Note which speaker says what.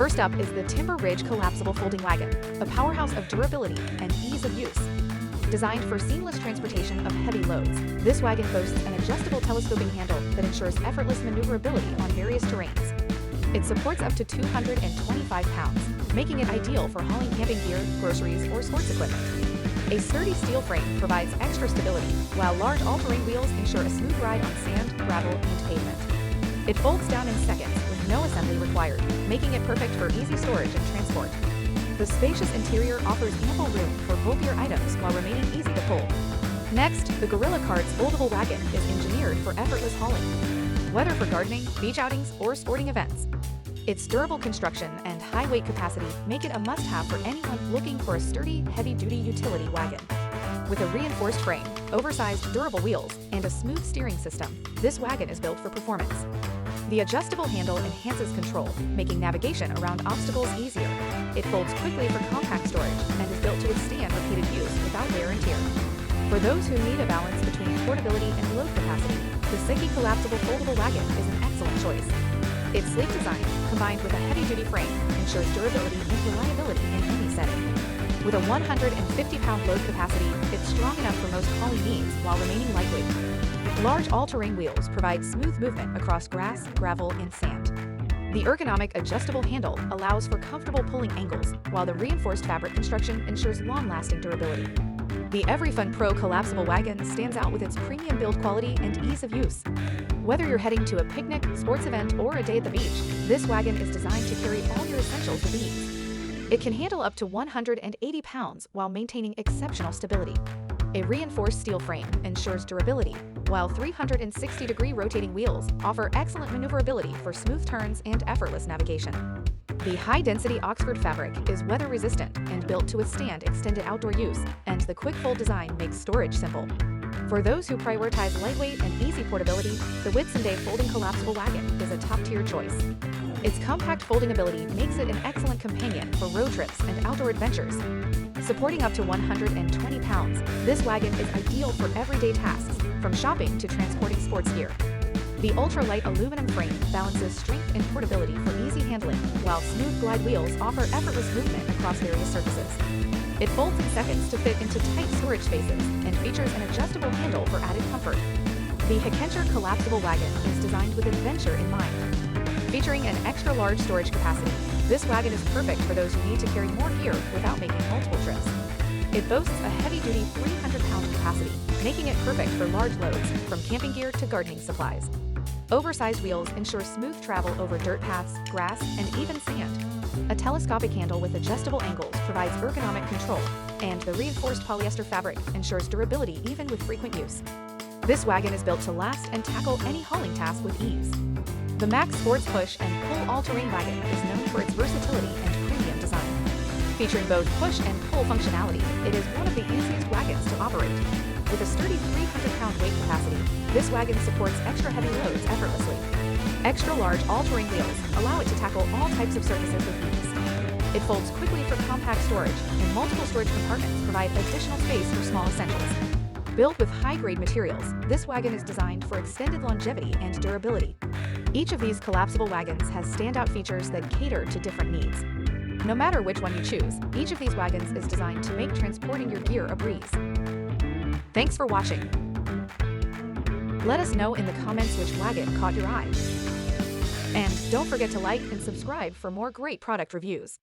Speaker 1: First up is the Timber Ridge Collapsible Folding Wagon, a powerhouse of durability and ease of use. Designed for seamless transportation of heavy loads, this wagon boasts an adjustable telescoping handle that ensures effortless maneuverability on various terrains. It supports up to 225 pounds, making it ideal for hauling camping gear, groceries, or sports equipment. A sturdy steel frame provides extra stability, while large all-terrain wheels ensure a smooth ride on sand, gravel, and pavement. It folds down in seconds with no assembly required, making it perfect for easy storage and transport. The spacious interior offers ample room for bulkier items while remaining easy to pull. Next, the Gorilla Cart's foldable wagon is engineered for effortless hauling, whether for gardening, beach outings, or sporting events. Its durable construction and high weight capacity make it a must-have for anyone looking for a sturdy, heavy-duty utility wagon. With a reinforced frame, oversized durable wheels, and a smooth steering system, this wagon is built for performance. The adjustable handle enhances control, making navigation around obstacles easier. It folds quickly for compact storage and is built to withstand repeated use without wear and tear. For those who need a balance between portability and load capacity, the Sekey Collapsible Foldable Wagon is an excellent choice. Its sleek design, combined with a heavy-duty frame, ensures durability and reliability in any setting. With a 150-pound load capacity, it's strong enough for most hauling needs while remaining lightweight. Large all-terrain wheels provide smooth movement across grass, gravel, and sand. The ergonomic adjustable handle allows for comfortable pulling angles, while the reinforced fabric construction ensures long-lasting durability. The Everyfun Pro collapsible wagon stands out with its premium build quality and ease of use. Whether you're heading to a picnic, sports event, or a day at the beach, this wagon is designed to carry all your essentials with ease. It can handle up to 180 pounds while maintaining exceptional stability. A reinforced steel frame ensures durability, while 360-degree rotating wheels offer excellent maneuverability for smooth turns and effortless navigation. The high-density Oxford fabric is weather-resistant and built to withstand extended outdoor use, and the quick-fold design makes storage simple. For those who prioritize lightweight and easy portability, the Whitsunday folding collapsible wagon is a top-tier choice. Its compact folding ability makes it an excellent companion for road trips and outdoor adventures. Supporting up to 120 pounds, this wagon is ideal for everyday tasks, from shopping to transporting sports gear. The ultra-light aluminum frame balances strength and portability for easy handling, while smooth glide wheels offer effortless movement across various surfaces. It folds in seconds to fit into tight storage spaces and features an adjustable handle for added comfort. The Hikenture collapsible wagon is designed with adventure in mind. Featuring an extra-large storage capacity, this wagon is perfect for those who need to carry more gear without making multiple trips. It boasts a heavy-duty 300-pound capacity, making it perfect for large loads, from camping gear to gardening supplies. Oversized wheels ensure smooth travel over dirt paths, grass, and even sand. A telescopic handle with adjustable angles provides ergonomic control, and the reinforced polyester fabric ensures durability even with frequent use. This wagon is built to last and tackle any hauling task with ease. The Max Sports Push and Pull All-Terrain Wagon is known for its versatility and premium design. Featuring both push and pull functionality, it is one of the easiest wagons to operate. With a sturdy 300-pound weight capacity, this wagon supports extra heavy loads effortlessly. Extra-large all-terrain wheels allow it to tackle all types of surfaces with ease. It folds quickly for compact storage, and multiple storage compartments provide additional space for small essentials. Built with high-grade materials, this wagon is designed for extended longevity and durability. Each of these collapsible wagons has standout features that cater to different needs. No matter which one you choose, each of these wagons is designed to make transporting your gear a breeze. Thanks for watching. Let us know in the comments which wagon caught your eye. And don't forget to like and subscribe for more great product reviews.